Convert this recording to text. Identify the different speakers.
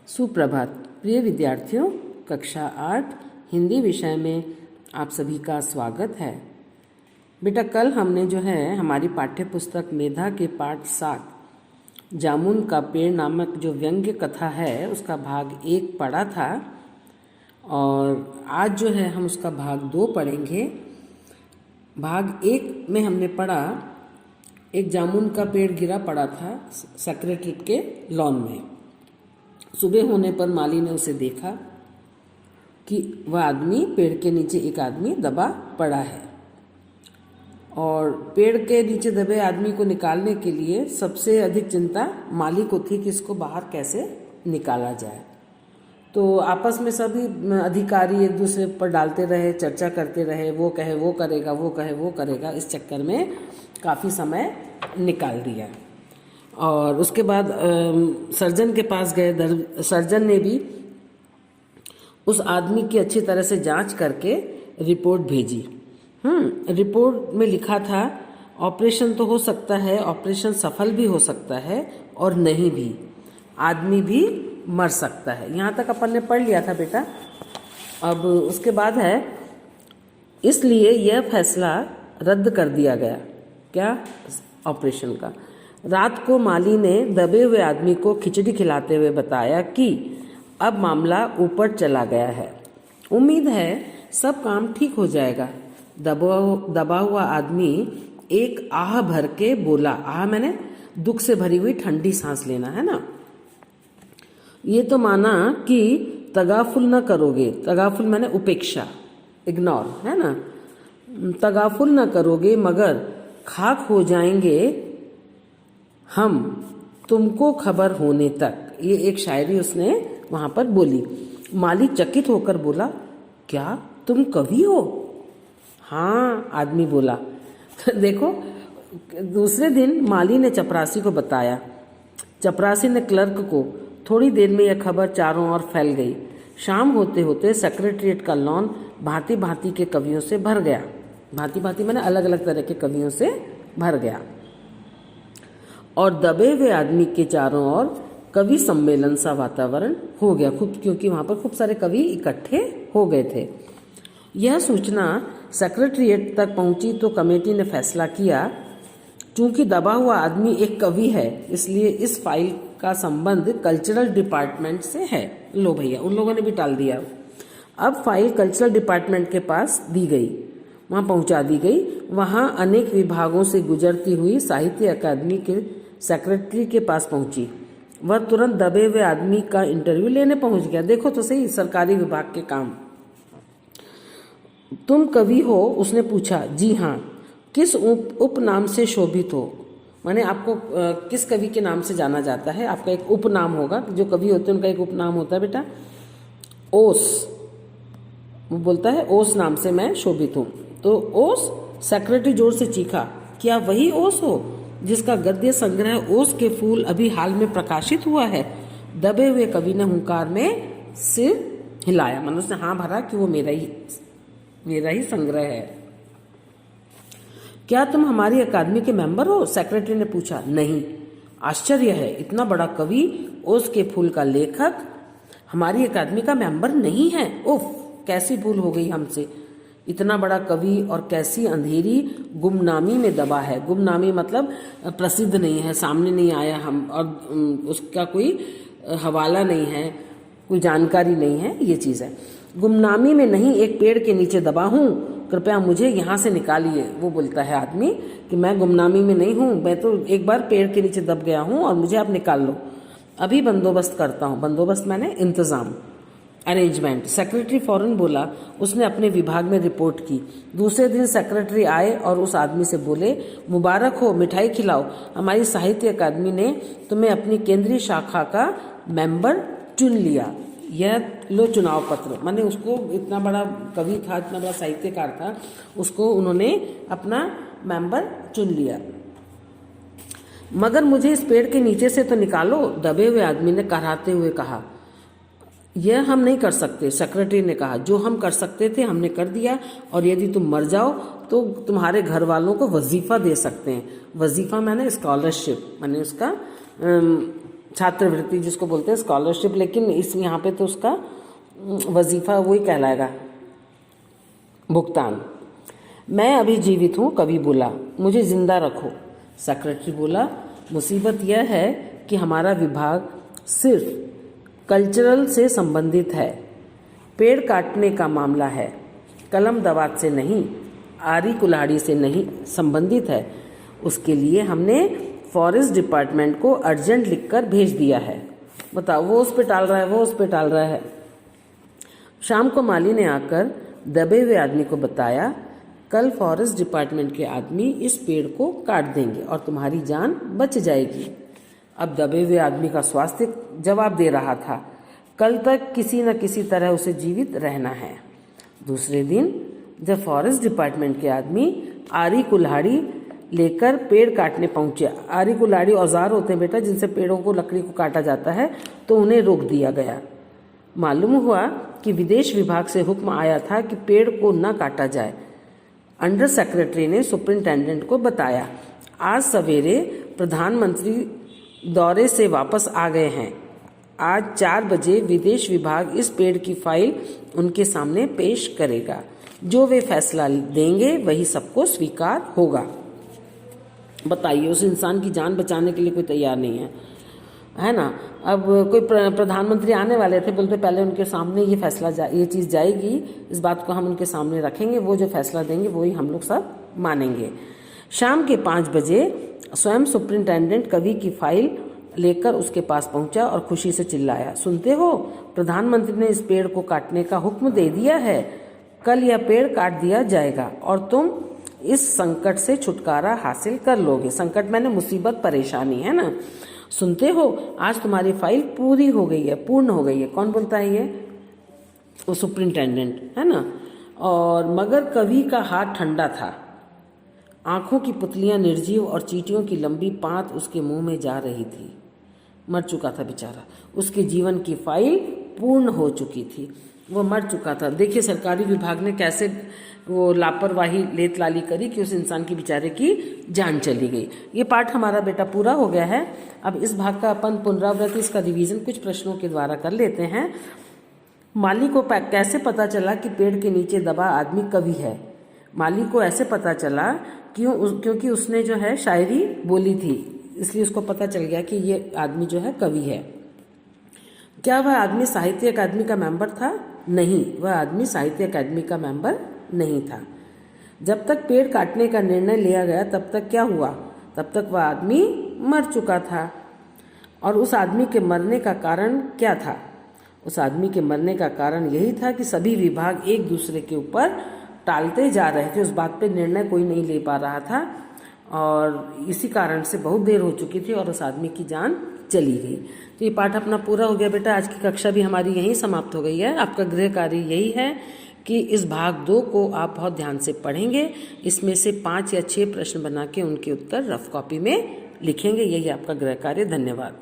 Speaker 1: सुप्रभात प्रिय विद्यार्थियों, कक्षा 8 हिंदी विषय में आप सभी का स्वागत है। बेटा, कल हमने जो है हमारी पाठ्य पुस्तक मेधा के पाठ 7 जामुन का पेड़ नामक जो व्यंग्य कथा है उसका भाग 1 पढ़ा था और आज जो है हम उसका भाग 2 पढ़ेंगे। भाग 1 में हमने पढ़ा एक जामुन का पेड़ गिरा पड़ा था सेक्रेटरीट के लॉन में। सुबह होने पर माली ने उसे देखा कि वह आदमी, पेड़ के नीचे एक आदमी दबा पड़ा है और पेड़ के नीचे दबे आदमी को निकालने के लिए सबसे अधिक चिंता माली को थी कि इसको बाहर कैसे निकाला जाए। तो आपस में सभी अधिकारी एक दूसरे पर डालते रहे, चर्चा करते रहे, वो कहे वो करेगा, वो कहे वो करेगा। इस चक्कर में काफ़ी समय निकाल दिया और उसके बाद सर्जन के पास गए। सर्जन ने भी उस आदमी की अच्छी तरह से जांच करके रिपोर्ट भेजी। रिपोर्ट में लिखा था ऑपरेशन तो हो सकता है, ऑपरेशन सफल भी हो सकता है और नहीं भी, आदमी भी मर सकता है। यहाँ तक अपन ने पढ़ लिया था बेटा। अब उसके बाद है, इसलिए यह फैसला रद्द कर दिया गया। क्या? ऑपरेशन का। रात को माली ने दबे हुए आदमी को खिचड़ी खिलाते हुए बताया कि अब मामला ऊपर चला गया है, उम्मीद है सब काम ठीक हो जाएगा। दबा हुआ आदमी एक आह भर के बोला। आह मैंने दुख से भरी हुई ठंडी सांस लेना, है ना। ये तो माना कि तगाफुल न करोगे। तगाफुल मैंने उपेक्षा, इग्नोर, है ना। तगाफुल न करोगे मगर खाक हो जाएंगे हम तुमको खबर होने तक। ये एक शायरी उसने वहां पर बोली। माली चकित होकर बोला, क्या तुम कवि हो? हाँ, आदमी बोला। देखो, दूसरे दिन माली ने चपरासी को बताया। चपरासी ने क्लर्क को। थोड़ी देर में यह खबर चारों ओर फैल गई। शाम होते होते सेक्रेटरीट का लॉन भांति भांति के कवियों से भर गया। भांति भांति मैंने अलग अलग तरह के कवियों से भर गया और दबे हुए आदमी के चारों ओर कवि सम्मेलन सा वातावरण हो गया, खूब, क्योंकि वहां पर खूब सारे कवि इकट्ठे हो गए थे। यह सूचना सेक्रेटरीट तक पहुंची तो कमेटी ने फैसला किया, चूंकि दबा हुआ आदमी एक कवि है इसलिए इस फाइल का संबंध कल्चरल डिपार्टमेंट से है। लो भैया, उन लोगों ने भी टाल दिया। अब फाइल कल्चरल डिपार्टमेंट के पास दी गई, वहां पहुंचा दी गई। वहां अनेक विभागों से गुजरती हुई साहित्य अकादमी के सेक्रेटरी के पास पहुंची। वह तुरंत दबे हुए आदमी का इंटरव्यू लेने पहुंच गया। देखो तो सही, सरकारी विभाग के काम। तुम कवि हो? उसने पूछा। जी हाँ। किस उपनाम से शोभित हो? माने आपको किस कवि के नाम से जाना जाता है? आपका एक उपनाम होगा। जो कवि होते हैं उनका एक उपनाम होता है बेटा। ओस, वो बोलता है ओस नाम से मैं शोभित हूँ। तो ओस, सेक्रेटरी जोर से चीखा, क्या वही ओस हो जिसका गद्य संग्रह ओस के फूल अभी हाल में प्रकाशित हुआ है? दबे हुए कवि ने हुंकार में सिर हिलाया, मतलब उसने हाँ भरा कि वो मेरा ही संग्रह है। क्या तुम हमारी अकादमी के मेंबर हो? सेक्रेटरी ने पूछा। नहीं। आश्चर्य है, इतना बड़ा कवि, ओस के फूल का लेखक हमारी अकादमी का मेंबर नहीं है। उफ, कैसी भूल हो गई हमसे। इतना बड़ा कवि और कैसी अंधेरी गुमनामी में दबा है। गुमनामी मतलब प्रसिद्ध नहीं है, सामने नहीं आया हम, और उसका कोई हवाला नहीं है, कोई जानकारी नहीं है, ये चीज़ है। गुमनामी में नहीं, एक पेड़ के नीचे दबा हूँ, कृपया मुझे यहाँ से निकालिए। वो बोलता है आदमी कि मैं गुमनामी में नहीं हूँ, मैं तो एक बार पेड़ के नीचे दब गया हूँ और मुझे आप निकाल लो। अभी बंदोबस्त करता हूँ। बंदोबस्त मैंने इंतज़ाम, अरेंजमेंट। सेक्रेटरी फौरन बोला। उसने अपने विभाग में रिपोर्ट की। दूसरे दिन सेक्रेटरी आए और उस आदमी से बोले, मुबारक हो, मिठाई खिलाओ, हमारी साहित्य अकादमी ने तुम्हें अपनी केंद्रीय शाखा का मेंबर चुन लिया। यह लो चुनाव पत्र। माने उसको, इतना बड़ा कवि था, इतना बड़ा साहित्यकार था, उसको उन्होंने अपना मेंबर चुन लिया। मगर मुझे इस पेड़ के नीचे से तो निकालो, दबे हुए आदमी ने कराहते हुए कहा। यह हम नहीं कर सकते, सेक्रेटरी ने कहा। जो हम कर सकते थे हमने कर दिया, और यदि तुम मर जाओ तो तुम्हारे घर वालों को वजीफा दे सकते हैं। वजीफा मैंने स्कॉलरशिप, मैंने उसका छात्रवृत्ति जिसको बोलते हैं स्कॉलरशिप, लेकिन इस यहाँ पे तो उसका वजीफा वही कहलाएगा, भुगतान। मैं अभी जीवित हूँ, कवि बोला, मुझे जिंदा रखो। सेक्रेटरी बोला, मुसीबत यह है कि हमारा विभाग सिर्फ कल्चरल से संबंधित है, पेड़ काटने का मामला है, कलम दवात से नहीं, आरी कुल्हाड़ी से नहीं संबंधित है। उसके लिए हमने फॉरेस्ट डिपार्टमेंट को अर्जेंट लिखकर भेज दिया है। बताओ, वो उस पे टाल रहा है, वो उस पे टाल रहा है। शाम को माली ने आकर दबे हुए आदमी को बताया, कल फॉरेस्ट डिपार्टमेंट के आदमी इस पेड़ को काट देंगे और तुम्हारी जान बच जाएगी। अब दबे हुए आदमी का स्वास्थ्य जवाब दे रहा था, कल तक किसी न किसी तरह उसे जीवित रहना है। दूसरे दिन जब फॉरेस्ट डिपार्टमेंट के आदमी आरी कुल्हाड़ी लेकर पेड़ काटने पहुंचे, आरी कुल्हाड़ी औजार होते हैं बेटा जिनसे पेड़ों को, लकड़ी को काटा जाता है, तो उन्हें रोक दिया गया। मालूम हुआ कि विदेश विभाग से हुक्म आया था कि पेड़ को न काटा जाए। अंडर सेक्रेटरी ने सुपरिंटेंडेंट को बताया, आज सवेरे प्रधानमंत्री दौरे से वापस आ गए हैं। आज 4 बजे विदेश विभाग इस पेड़ की फाइल उनके सामने पेश करेगा। जो वे फैसला देंगे वही सबको स्वीकार होगा। बताइए, उस इंसान की जान बचाने के लिए कोई तैयार नहीं है ना। अब कोई प्रधानमंत्री आने वाले थे, बोलते पहले उनके सामने ये फैसला ये चीज़ जाएगी, इस बात को हम उनके सामने रखेंगे, वो जो फैसला देंगे वही हम लोग सब मानेंगे। शाम के 5 बजे स्वयं सुपरिंटेंडेंट कवि की फाइल लेकर उसके पास पहुंचा और खुशी से चिल्लाया, सुनते हो, प्रधानमंत्री ने इस पेड़ को काटने का हुक्म दे दिया है। कल यह पेड़ काट दिया जाएगा और तुम इस संकट से छुटकारा हासिल कर लोगे। संकट मैंने मुसीबत, परेशानी, है ना। सुनते हो, आज तुम्हारी फाइल पूरी हो गई है, पूर्ण हो गई है। कौन बोलता है ये? वो सुपरिंटेंडेंट, है ना। और मगर कवि का हाथ ठंडा था, आंखों की पुतलियां निर्जीव और चींटियों की लंबी पात उसके मुंह में जा रही थी। मर चुका था बेचारा, उसके जीवन की फाइल पूर्ण हो चुकी थी, वो मर चुका था। देखिए सरकारी विभाग ने कैसे वो लापरवाही लेत लाली करी कि उस इंसान की बेचारे की जान चली गई। ये पाठ हमारा बेटा पूरा हो गया है। अब इस भाग का अपन पुनरावृत्ति, इसका रिवीजन कुछ प्रश्नों के द्वारा कर लेते हैं। माली को कैसे पता चला कि पेड़ के नीचे दबा आदमी कवि है? माली को ऐसे पता चला क्योंकि उसने जो है शायरी बोली थी, इसलिए उसको पता चल गया कि ये आदमी जो है कवि है। क्या वह आदमी साहित्य अकादमी का मेंबर था? नहीं, वह आदमी साहित्य अकादमी का मेंबर नहीं था। जब तक पेड़ काटने का निर्णय लिया गया तब तक क्या हुआ? तब तक वह आदमी मर चुका था। और उस आदमी के मरने का कारण क्या था? उस आदमी के मरने का कारण यही था कि सभी विभाग एक दूसरे के ऊपर टालते जा रहे थे, उस बात पे निर्णय कोई नहीं ले पा रहा था और इसी कारण से बहुत देर हो चुकी थी और उस आदमी की जान चली गई। तो ये पाठ अपना पूरा हो गया बेटा। आज की कक्षा भी हमारी यहीं समाप्त हो गई है। आपका गृह कार्य यही है कि इस भाग 2 को आप बहुत ध्यान से पढ़ेंगे, इसमें से 5 या 6 प्रश्न बना के उनके उत्तर रफ कॉपी में लिखेंगे। यही आपका गृह कार्य। धन्यवाद।